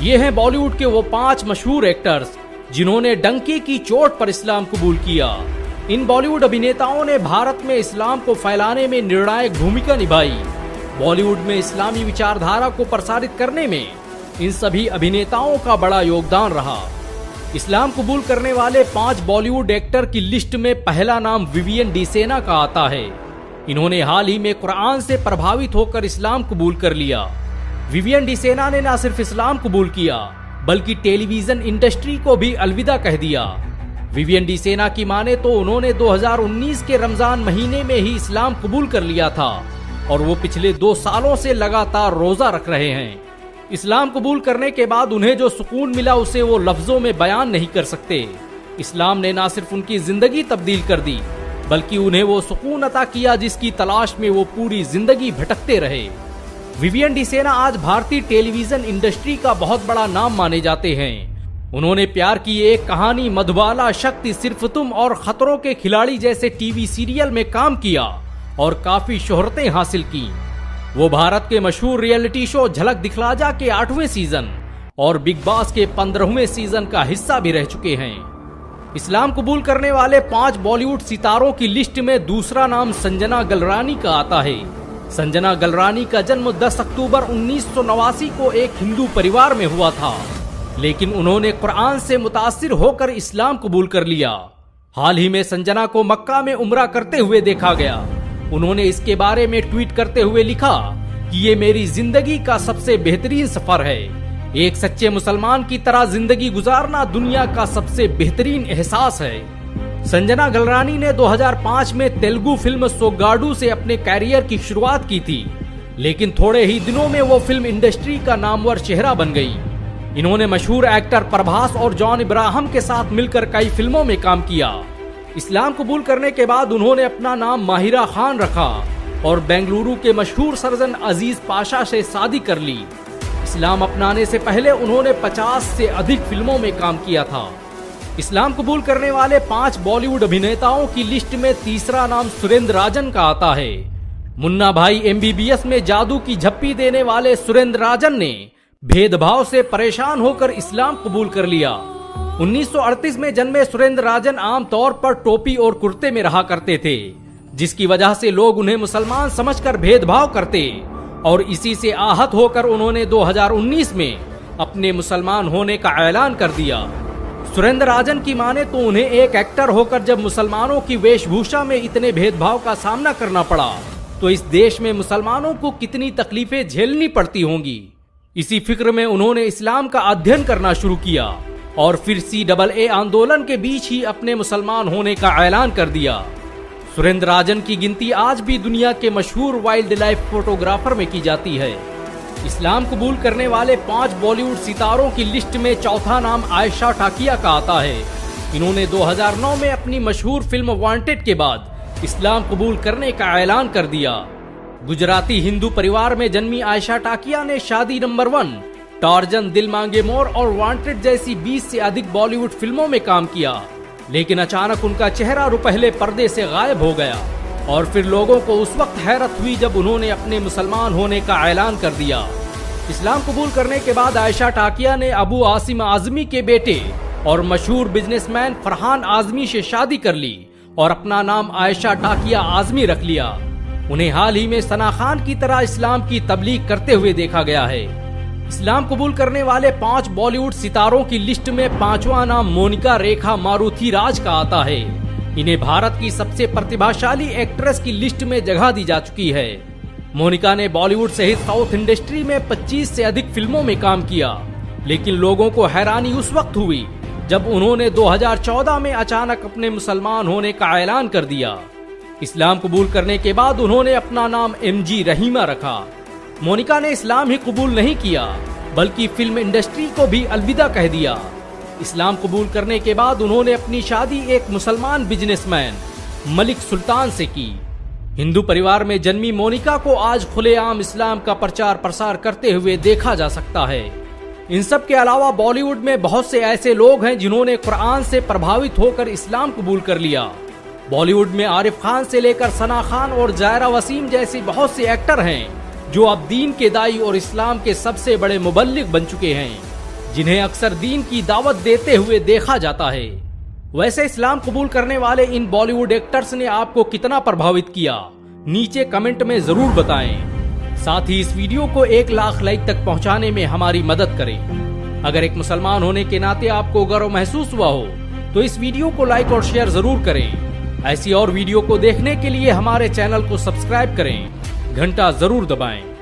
ये हैं बॉलीवुड के वो 5 मशहूर एक्टर्स जिन्होंने डंके की चोट पर इस्लाम कबूल किया। इन बॉलीवुड अभिनेताओं ने भारत में इस्लाम को फैलाने में निर्णायक भूमिका निभाई। बॉलीवुड में इस्लामी विचारधारा को प्रसारित करने में इन सभी अभिनेताओं का बड़ा योगदान रहा। इस्लाम कबूल करने वाले 5 बॉलीवुड एक्टर की लिस्ट में पहला नाम विवियन डिसेना का आता है। इन्होंने हाल ही में कुरान से प्रभावित होकर इस्लाम कबूल कर लिया। विवियन डिसेना ने न सिर्फ इस्लाम कबूल किया बल्कि टेलीविजन इंडस्ट्री को भी अलविदा कह दिया। विवियन डिसेना की माने तो उन्होंने 2019 के रमजान महीने में ही इस्लाम कबूल कर लिया था और वो पिछले 2 सालों से लगातार रोजा रख रहे हैं। इस्लाम कबूल करने के बाद उन्हें जो सुकून मिला उसे वो लफ्जों में बयान नहीं कर सकते। इस्लाम ने न सिर्फ उनकी जिंदगी तब्दील कर दी बल्कि उन्हें वो सुकून अता किया जिसकी तलाश में वो पूरी जिंदगी भटकते रहे। विवियन डिसेना आज भारतीय टेलीविजन इंडस्ट्री का बहुत बड़ा नाम माने जाते हैं। उन्होंने प्यार की एक कहानी, मधुबाला, शक्ति, सिर्फ तुम और खतरों के खिलाड़ी जैसे टीवी सीरियल में काम किया और काफी शोहरतें हासिल की। वो भारत के मशहूर रियलिटी शो झलक दिखला जा के 8वें सीजन और बिग बॉस के 15वें सीजन का हिस्सा भी रह चुके हैं। इस्लाम कबूल करने वाले 5 बॉलीवुड सितारों की लिस्ट में दूसरा नाम संजना गलरानी का आता है। संजना गलरानी का जन्म 10 अक्टूबर 1989 को एक हिंदू परिवार में हुआ था, लेकिन उन्होंने कुरान से मुतासिर होकर इस्लाम कबूल कर लिया। हाल ही में संजना को मक्का में उम्रा करते हुए देखा गया। उन्होंने इसके बारे में ट्वीट करते हुए लिखा कि ये मेरी जिंदगी का सबसे बेहतरीन सफर है। एक सच्चे मुसलमान की तरह जिंदगी गुजारना दुनिया का सबसे बेहतरीन एहसास है। संजना गलरानी ने 2005 में तेलुगु फिल्म सोगाडू से अपने कैरियर की शुरुआत की थी, लेकिन थोड़े ही दिनों में वो फिल्म इंडस्ट्री का नामवर चेहरा बन गई। इन्होंने मशहूर एक्टर प्रभास और जॉन इब्राहिम के साथ मिलकर कई फिल्मों में काम किया। इस्लाम कबूल करने के बाद उन्होंने अपना नाम माहिरा खान रखा और बेंगलुरु के मशहूर सर्जन अजीज पाशा से शादी कर ली। इस्लाम अपनाने से पहले उन्होंने 50 से अधिक फिल्मों में काम किया था। इस्लाम कबूल करने वाले 5 बॉलीवुड अभिनेताओं की लिस्ट में तीसरा नाम सुरेंद्र राजन का आता है। मुन्ना भाई MBBS में जादू की झप्पी देने वाले सुरेंद्र राजन ने भेदभाव से परेशान होकर इस्लाम कबूल कर लिया। 1938 में जन्मे सुरेंद्र राजन आमतौर पर टोपी और कुर्ते में रहा करते थे, जिसकी वजह से लोग उन्हें मुसलमान समझकर भेदभाव करते और इसी से आहत होकर उन्होंने 2019 में अपने मुसलमान होने का ऐलान कर दिया। सुरेंद्र राजन की माने तो उन्हें एक एक्टर होकर जब मुसलमानों की वेशभूषा में इतने भेदभाव का सामना करना पड़ा तो इस देश में मुसलमानों को कितनी तकलीफें झेलनी पड़ती होंगी। इसी फिक्र में उन्होंने इस्लाम का अध्ययन करना शुरू किया और फिर CAA आंदोलन के बीच ही अपने मुसलमान होने का ऐलान कर दिया। सुरेंद्र राजन की गिनती आज भी दुनिया के मशहूर वाइल्ड लाइफ फोटोग्राफर में की जाती है। इस्लाम कबूल करने वाले 5 बॉलीवुड सितारों की लिस्ट में चौथा नाम आयशा टाकिया का आता है। इन्होंने 2009 में अपनी मशहूर फिल्म वांटेड के बाद इस्लाम कबूल करने का ऐलान कर दिया। गुजराती हिंदू परिवार में जन्मी आयशा टाकिया ने शादी नंबर 1, टार्जन, दिल मांगे मोर और वांटेड जैसी 20 से अधिक बॉलीवुड फिल्मों में काम किया, लेकिन अचानक उनका चेहरा रुपहले पर्दे से गायब हो गया और फिर लोगों को उस वक्त हैरत हुई जब उन्होंने अपने मुसलमान होने का ऐलान कर दिया। इस्लाम कबूल करने के बाद आयशा टाकिया ने अबू आसिम आजमी के बेटे और मशहूर बिजनेसमैन फरहान आजमी से शादी कर ली और अपना नाम आयशा टाकिया आजमी रख लिया। उन्हें हाल ही में सना खान की तरह इस्लाम की तबलीग करते हुए देखा गया है। इस्लाम कबूल करने वाले 5 बॉलीवुड सितारों की लिस्ट में 5वां नाम मोनिका रेखा मारुथी राज का आता है। इन्हें भारत की सबसे प्रतिभाशाली एक्ट्रेस की लिस्ट में जगह दी जा चुकी है। मोनिका ने बॉलीवुड सहित साउथ इंडस्ट्री में 25 से अधिक फिल्मों में काम किया, लेकिन लोगों को हैरानी उस वक्त हुई जब उन्होंने 2014 में अचानक अपने मुसलमान होने का ऐलान कर दिया। इस्लाम कबूल करने के बाद उन्होंने अपना नाम MG रहीमा रखा। मोनिका ने इस्लाम ही कबूल नहीं किया बल्कि फिल्म इंडस्ट्री को भी अलविदा कह दिया। इस्लाम कबूल करने के बाद उन्होंने अपनी शादी एक मुसलमान बिजनेसमैन मलिक सुल्तान से की। हिंदू परिवार में जन्मी मोनिका को आज खुलेआम इस्लाम का प्रचार प्रसार करते हुए देखा जा सकता है। इन सब के अलावा बॉलीवुड में बहुत से ऐसे लोग हैं जिन्होंने कुरान से प्रभावित होकर इस्लाम कबूल कर लिया। बॉलीवुड में आरिफ खान से लेकर सना खान और जायरा वसीम जैसे बहुत से एक्टर हैं जो अब दीन के दाई और इस्लाम के सबसे बड़े मुबल्लिग बन चुके हैं। जिन्हें अक्सर दीन की दावत देते हुए देखा जाता है। वैसे इस्लाम कबूल करने वाले इन बॉलीवुड एक्टर्स ने आपको कितना प्रभावित किया, नीचे कमेंट में जरूर बताएं। साथ ही इस वीडियो को 1 लाख लाइक तक पहुंचाने में हमारी मदद करें। अगर एक मुसलमान होने के नाते आपको गर्व महसूस हुआ हो तो इस वीडियो को लाइक और शेयर जरूर करें। ऐसी और वीडियो को देखने के लिए हमारे चैनल को सब्सक्राइब करें, घंटा जरूर दबाएं।